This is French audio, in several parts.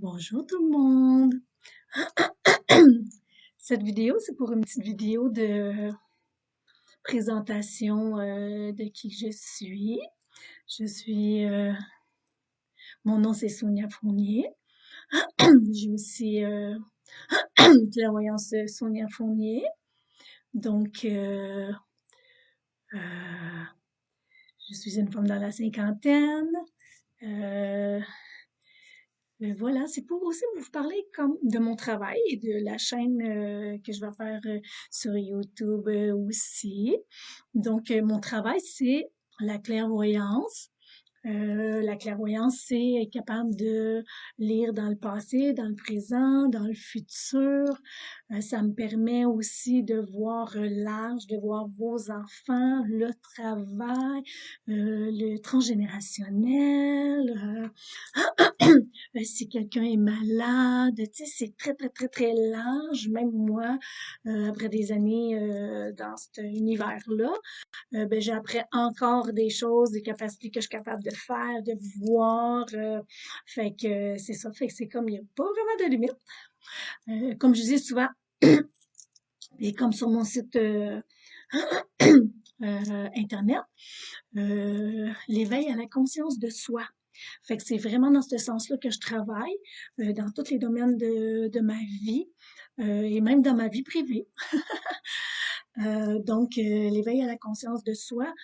Bonjour tout le monde. Cette vidéo, c'est pour une petite vidéo de présentation de qui je suis. Je suis, mon nom c'est Sonia Fournier. J'ai aussi clairvoyance Sonia Fournier. Donc, euh, je suis une femme dans la cinquantaine. Euh, voilà, c'est pour aussi vous parler comme de mon travail et de la chaîne que je vais faire sur YouTube aussi. Donc, mon travail, c'est la clairvoyance. La clairvoyance, c'est être capable de lire dans le passé, dans le présent, dans le futur. Ça me permet aussi de voir large, de voir vos enfants, le travail, le transgénérationnel. Si quelqu'un est malade, tu sais, c'est très, très, très, très large. Même moi, après des années dans cet univers-là, ben, j'apprends encore des choses, des capacités que je suis capable de faire, de voir. Fait que c'est ça. Fait que c'est comme, il n'y a pas vraiment de limite. Comme je dis souvent, et comme sur mon site Internet, l'éveil à la conscience de soi. Fait que c'est vraiment dans ce sens-là que je travaille, dans tous les domaines de ma vie, et même dans ma vie privée. Donc, l'éveil à la conscience de soi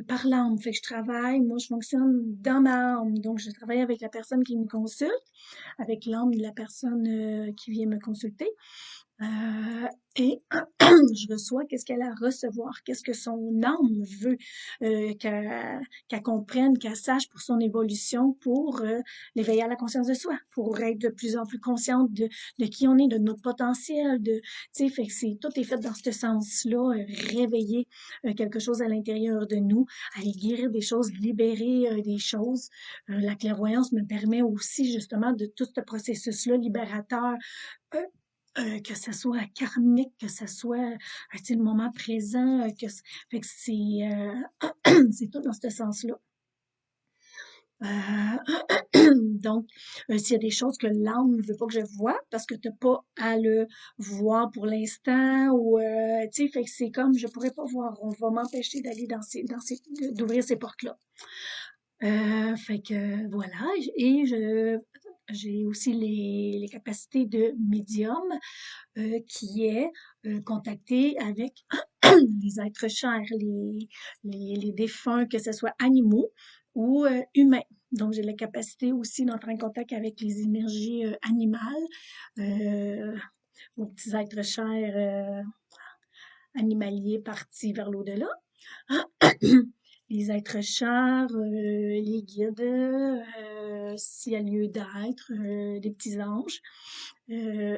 par l'âme. Fait que je travaille, moi, je fonctionne dans ma âme. Donc, je travaille avec la personne qui me consulte, avec l'âme de la personne qui vient me consulter. Et je reçois qu'est-ce qu'elle a à recevoir, qu'est-ce que son âme veut qu'elle comprenne, qu'elle sache pour son évolution, pour l'éveiller à la conscience de soi, pour être de plus en plus consciente de qui on est, de notre potentiel, tu sais, fait que tout est fait dans ce sens-là, réveiller quelque chose à l'intérieur de nous, aller guérir des choses, libérer des choses. La clairvoyance me permet aussi justement de tout ce processus-là libérateur euh, que ce soit karmique, que ce soit le moment présent, fait que c'est tout dans ce sens-là. Donc, s'il y a des choses que l'âme ne veut pas que je vois, parce que tu n'as pas à le voir pour l'instant, ou tu sais, fait que c'est comme je pourrais pas voir, on va m'empêcher d'aller d'ouvrir ces portes-là. Fait que voilà, et j'ai aussi les capacités de médium qui est contacter avec les êtres chers, les défunts, que ce soit animaux ou humains. Donc, j'ai la capacité aussi d'entrer en contact avec les énergies animales, euh, aux petits êtres chers animaliers partis vers l'au-delà. Les êtres chers, les guides, s'il y a lieu d'être, des petits anges. Euh,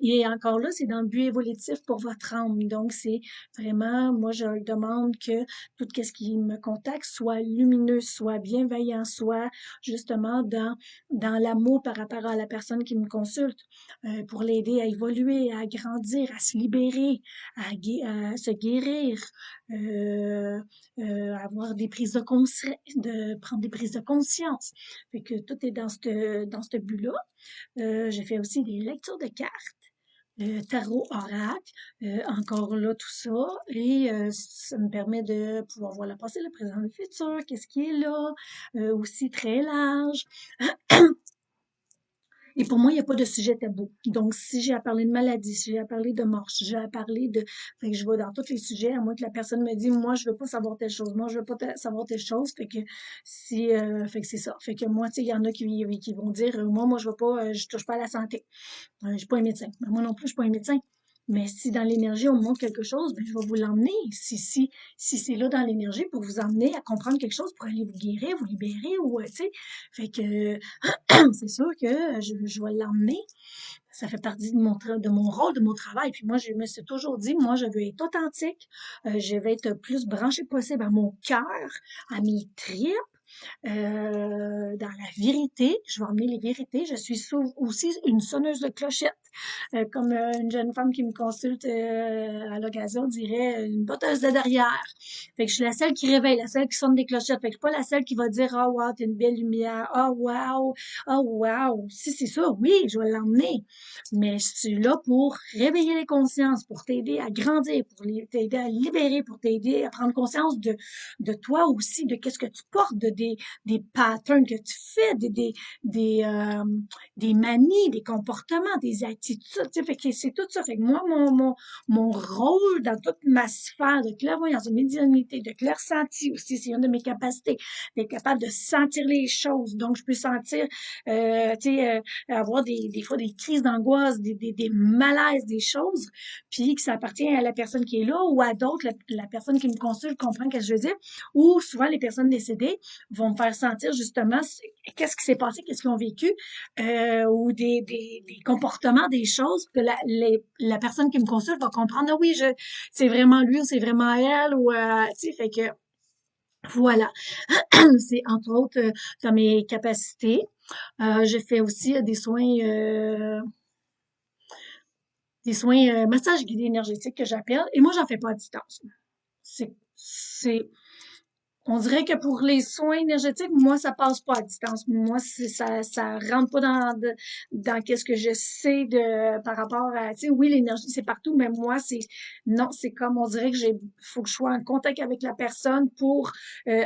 et encore là, c'est dans le but évolutif pour votre âme. Donc, c'est vraiment, moi, je demande que tout ce qui me contacte soit lumineux, soit bienveillant, soit justement dans l'amour par rapport à la personne qui me consulte, pour l'aider à évoluer, à grandir, à se libérer, à se guérir, euh, avoir des prises de conscience, de prendre des prises de conscience. Fait que tout est dans ce but-là. J'ai fait aussi des lectures de cartes, tarot, oracle, encore là, tout ça. Et ça me permet de pouvoir voir le passé, le présent, le futur, qu'est-ce qui est là, aussi très large. Et pour moi, il n'y a pas de sujet tabou. Donc, si j'ai à parler de maladie, si j'ai à parler de mort, si j'ai à parler de... Fait que je vais dans tous les sujets, à moins que la personne me dise, moi, je veux pas savoir telle chose, moi, je veux pas savoir telle chose. Fait que si... fait que c'est ça. Fait que moi, tu sais, il y en a qui vont dire, moi, je veux pas, je touche pas à la santé. Je suis pas un médecin. Ben, moi non plus, je suis pas un médecin. Mais si dans l'énergie, on me montre quelque chose, ben, je vais vous l'emmener. Si c'est là dans l'énergie pour vous emmener à comprendre quelque chose, pour aller vous guérir, vous libérer, ou, tu sais. Fait que c'est sûr que je vais l'emmener. Ça fait partie de mon rôle, de mon travail. Puis moi, je me suis toujours dit, moi, je veux être authentique. Je vais être plus branchée possible à mon cœur, à mes tripes, dans la vérité. Je vais emmener les vérités. Je suis aussi une sonneuse de clochette. Comme une jeune femme qui me consulte à l'occasion dirait une botteuse de derrière. Fait que je suis la seule qui réveille, la seule qui sonne des clochettes. Fait que je suis pas la seule qui va dire oh wow, t'as une belle lumière. Oh wow, oh wow. Si c'est ça, oui, je vais l'emmener. Mais je suis là pour réveiller les consciences, pour t'aider à grandir, pour t'aider à libérer, pour t'aider à prendre conscience de toi aussi, de qu'est-ce que tu portes, des patterns que tu fais, des, euh, des manies, des comportements, des attitudes. Tu sais, fait que c'est tout ça. Fait que moi, mon rôle dans toute ma sphère de clairvoyance, de médiumnité, de clairsenti aussi, c'est une de mes capacités, d'être capable de sentir les choses. Donc, je peux sentir, tu sais, avoir des fois des crises d'angoisse, des malaises, des choses, puis que ça appartient à la personne qui est là ou à d'autres, la personne qui me consulte comprend ce que je veux dire, ou souvent les personnes décédées vont me faire sentir justement qu'est-ce qui s'est passé, qu'est-ce qu'ils ont vécu, ou des comportements, des choses que la personne qui me consulte va comprendre, ah oui, c'est vraiment lui ou c'est vraiment elle, ou, tu sais, fait que, voilà. C'est entre autres dans mes capacités. Je fais aussi des soins massage guidé énergétique que j'appelle. Et moi, j'en fais pas à distance. C'est, on dirait que pour les soins énergétiques, moi, ça passe pas à distance. Moi, ça rentre pas dans qu'est-ce que je sais par rapport à, tu sais, oui, l'énergie, c'est partout, mais moi, non, c'est comme, on dirait que faut que je sois en contact avec la personne pour, euh,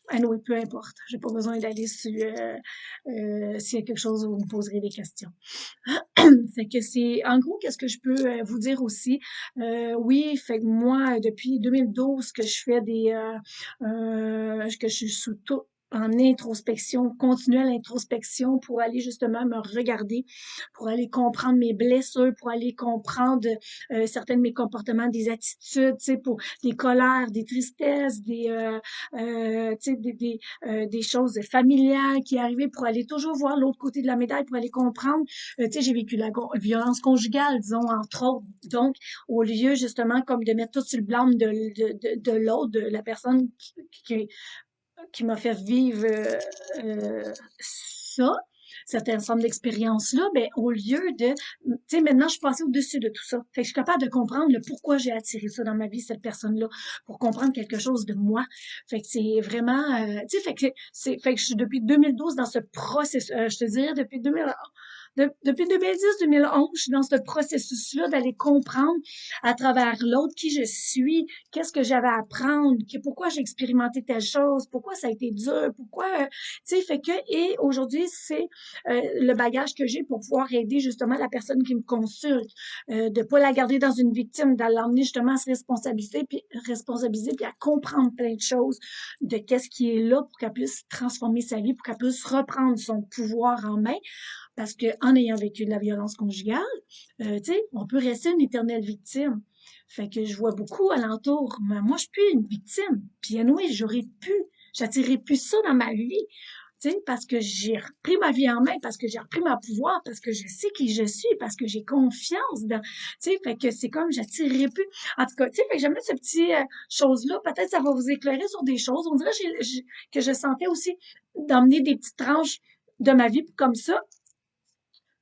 anyway, peu importe. J'ai pas besoin d'aller s'il y a quelque chose où vous me poserez des questions. Fait que c'est, en gros, qu'est-ce que je peux vous dire aussi? Oui, fait que moi, depuis 2012 que je fais que je suis sous tout en introspection, continuelle introspection pour aller justement me regarder, pour aller comprendre mes blessures, pour aller comprendre certains de mes comportements, des attitudes, tu sais, pour des colères, des tristesses, tu sais, des choses familiales qui arrivaient pour aller toujours voir l'autre côté de la médaille, pour aller comprendre tu sais, j'ai vécu la violence conjugale, disons, entre autres. Donc, au lieu, justement, comme de mettre tout sur le blâme de l'autre, de la personne qui m'a fait vivre ça, cette ensemble d'expériences-là, ben, au lieu de, tu sais, maintenant, je suis passée au-dessus de tout ça. Fait que je suis capable de comprendre le pourquoi j'ai attiré ça dans ma vie, cette personne-là, pour comprendre quelque chose de moi. Fait que c'est vraiment, tu sais, fait que je suis depuis 2012 dans ce processus, je te dirais, depuis 2010-2011, je suis dans ce processus-là d'aller comprendre à travers l'autre qui je suis, qu'est-ce que j'avais à apprendre, pourquoi j'ai expérimenté telle chose, pourquoi ça a été dur, pourquoi, tu sais, fait que, et aujourd'hui, c'est le bagage que j'ai pour pouvoir aider justement la personne qui me consulte, de pas la garder dans une victime, de l'emmener justement à se responsabiliser, puis à comprendre plein de choses de qu'est-ce qui est là pour qu'elle puisse transformer sa vie, pour qu'elle puisse reprendre son pouvoir en main. Parce que en ayant vécu de la violence conjugale, tu sais, on peut rester une éternelle victime. Fait que je vois beaucoup alentour, mais moi, je suis plus une victime. Puis anyway, j'attirerai plus ça dans ma vie. Tu sais, parce que j'ai repris ma vie en main, parce que j'ai repris ma pouvoir, parce que je sais qui je suis, parce que j'ai confiance dans, tu sais, fait que c'est comme j'attirerai plus. En tout cas, tu sais, fait que j'aime cette petite chose-là. Peut-être ça va vous éclairer sur des choses. On dirait que je sentais aussi d'emmener des petites tranches de ma vie comme ça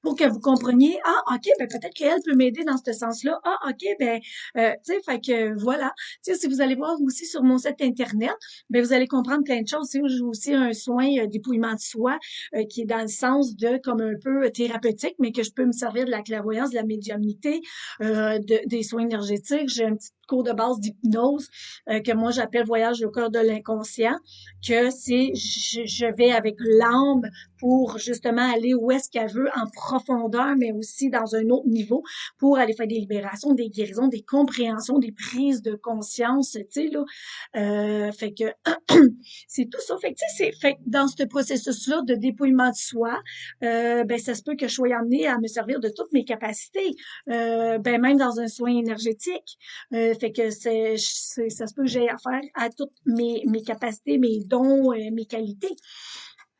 pour que vous compreniez, ah, OK, ben peut-être qu'elle peut m'aider dans ce sens-là. Ah, OK, ben, tu sais, fait que voilà. Tu sais, si vous allez voir aussi sur mon site Internet, ben vous allez comprendre plein de choses. Tu sais, j'ai aussi un soin d'épouillement de soi qui est dans le sens de comme un peu thérapeutique, mais que je peux me servir de la clairvoyance, de la médiumnité, des soins énergétiques. J'ai un petit cours de base d'hypnose que moi j'appelle voyage au cœur de l'inconscient, que c'est je vais avec l'âme pour justement aller où est-ce qu'elle veut en profondeur, mais aussi dans un autre niveau pour aller faire des libérations, des guérisons, des compréhensions, des prises de conscience, tu sais, là. Fait que c'est tout ça. Fait que, tu sais, fait que dans ce processus-là de dépouillement de soi, ben, ça se peut que je sois amenée à me servir de toutes mes capacités, ben, même dans un soin énergétique. Fait que ça se peut que j'ai affaire à toutes mes capacités, mes dons, mes qualités.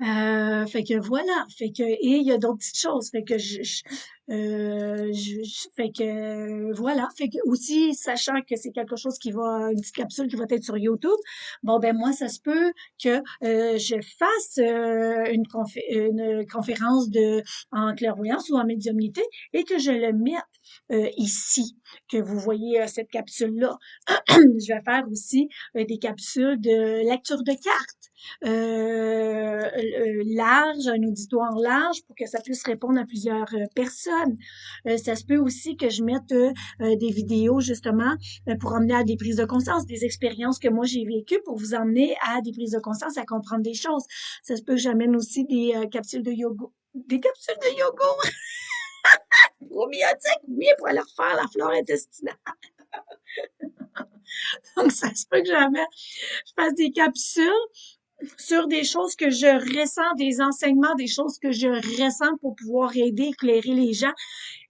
Fait que voilà, fait que et il y a d'autres petites choses, fait que Fait que voilà, fait que aussi sachant que c'est quelque chose qui va une petite capsule qui va être sur YouTube, bon ben moi ça se peut que je fasse une conférence de en clairvoyance ou en médiumnité et que je le mette ici, que vous voyez cette capsule-là. Je vais faire aussi des capsules de lecture de cartes large, un auditoire large pour que ça puisse répondre à plusieurs personnes. Ça se peut aussi que je mette des vidéos justement pour emmener à des prises de conscience, des expériences que moi j'ai vécues pour vous emmener à des prises de conscience, à comprendre des choses. Ça se peut que j'amène aussi des capsules de yoga. Des capsules de yoga probiotiques, oui, pour aller refaire la flore intestinale. Donc, ça se peut que je fasse des capsules sur des choses que je ressens, des enseignements, des choses que je ressens pour pouvoir aider, éclairer les gens.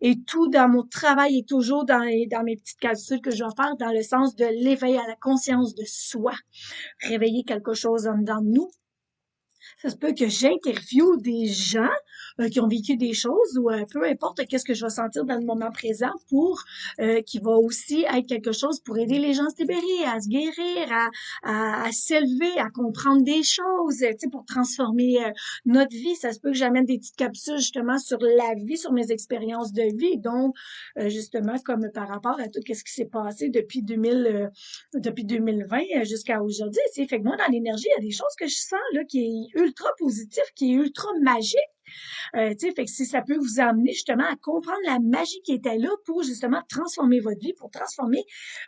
Et tout dans mon travail est toujours dans mes petites capsules que je vais faire dans le sens de l'éveil à la conscience de soi. Réveiller quelque chose en dedans de nous. Ça se peut que j'interviewe des gens qui ont vécu des choses ou peu importe qu'est-ce que je vais sentir dans le moment présent pour qui va aussi être quelque chose pour aider les gens à se libérer, à se guérir, à s'élever, à comprendre des choses, tu sais, pour transformer notre vie. Ça se peut que j'amène des petites capsules justement sur la vie, sur mes expériences de vie, donc justement comme par rapport à tout ce qui s'est passé depuis 2020 jusqu'à aujourd'hui. Tu sais, fait que moi dans l'énergie, il y a des choses que je sens là qui est ultra positif, qui est ultra magique. Tu sais, fait que si ça peut vous amener justement à comprendre la magie qui était là pour justement transformer votre vie, pour transformer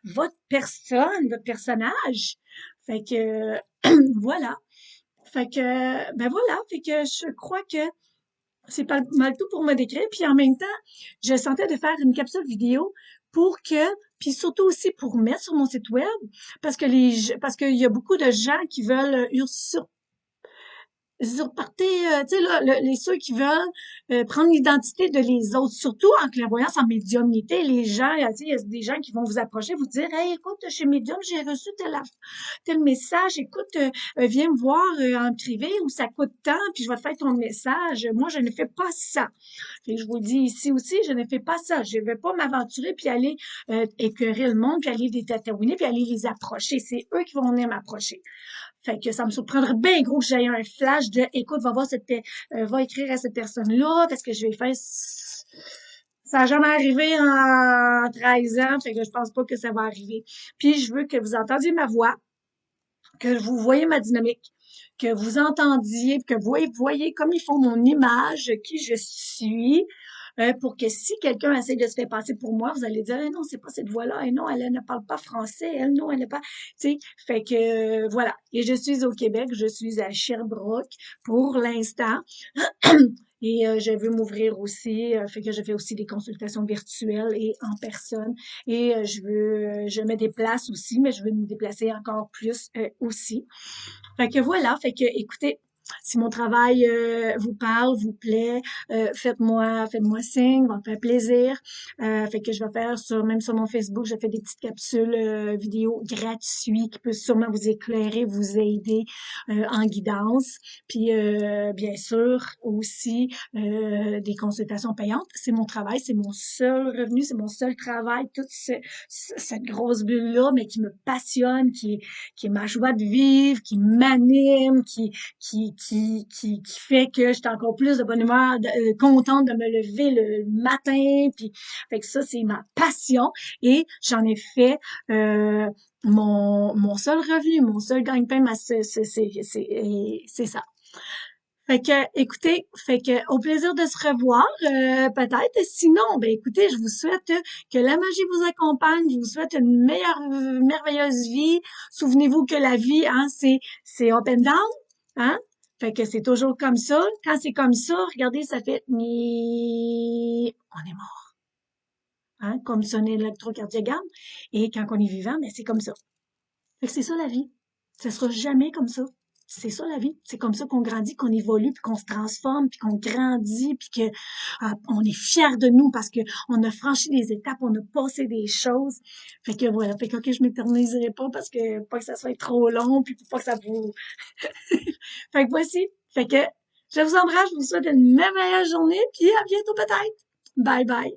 votre personne, votre personnage. Fait que voilà. Fait que ben voilà, fait que je crois que c'est pas mal tout pour me décrire. Puis en même temps, je sentais de faire une capsule vidéo pour que, puis surtout aussi pour mettre sur mon site web, parce qu'il y a beaucoup de gens qui veulent usurper, tu sais, là, ceux qui veulent prendre l'identité de les autres, surtout en clairvoyance, en médiumnité, les gens, tu sais, il y a des gens qui vont vous approcher, vous dire, hey, écoute, chez Médium, j'ai reçu tel message, écoute, viens me voir en privé ou ça coûte tant, puis je vais te faire ton message. Moi, je ne fais pas ça. Et je vous le dis ici aussi, je ne fais pas ça. Je ne vais pas m'aventurer puis aller écœurer le monde, puis aller les tatouiner, puis aller les approcher. C'est eux qui vont venir m'approcher. Fait que ça me surprendrait bien gros que j'aie un flash de, écoute, va écrire à cette personne-là, parce que je vais faire, ça n'a jamais arrivé en 13 ans, fait que je pense pas que ça va arriver. Puis je veux que vous entendiez ma voix, que vous voyez ma dynamique, que vous entendiez, que vous voyez comme ils font mon image, qui je suis, pour que si quelqu'un essaie de se faire passer pour moi, vous allez dire, eh non, c'est pas cette voix-là, eh non, elle ne parle pas français, elle, non, elle n'est pas, tu sais, fait que, voilà. Et je suis au Québec, je suis à Sherbrooke pour l'instant. Et je veux m'ouvrir aussi, fait que je fais aussi des consultations virtuelles et en personne. Et je me déplace aussi, mais je veux me déplacer encore plus aussi. Fait que voilà, fait que écoutez, si mon travail vous parle, vous plaît, faites-moi signe, ça va me faire plaisir. Fait que je vais faire même sur mon Facebook, je fais des petites capsules vidéo gratuites qui peuvent sûrement vous éclairer, vous aider en guidance. Puis bien sûr aussi des consultations payantes. C'est mon travail, c'est mon seul revenu, c'est mon seul travail, toute cette grosse bulle-là, mais qui me passionne, qui est ma joie de vivre, qui m'anime, qui fait que je suis encore plus de bonne humeur, contente de me lever le matin, puis fait que ça, c'est ma passion et j'en ai fait mon seul revenu, mon seul gagne-pain, c'est ça. Fait que, écoutez, fait que au plaisir de se revoir, peut-être. Sinon, ben écoutez, je vous souhaite que la magie vous accompagne, je vous souhaite une meilleure, merveilleuse vie. Souvenez-vous que la vie, hein, c'est up and down, hein. Fait que c'est toujours comme ça. Quand c'est comme ça, regardez, ça fait ni, on est mort, hein, comme sonner l'électrocardiogramme. Et quand on est vivant, ben c'est comme ça. Fait que c'est ça la vie. Ça sera jamais comme ça. C'est ça la vie. C'est comme ça qu'on grandit, qu'on évolue, puis qu'on se transforme, puis qu'on grandit, puis que on est fiers de nous parce que on a franchi des étapes, on a passé des choses. Fait que voilà. Fait que ok, je m'éterniserai pas parce que pas que ça soit trop long, puis pour pas que ça vous. Fait que voici. Fait que je vous embrasse, je vous souhaite une merveilleuse journée, puis à bientôt peut-être. Bye bye.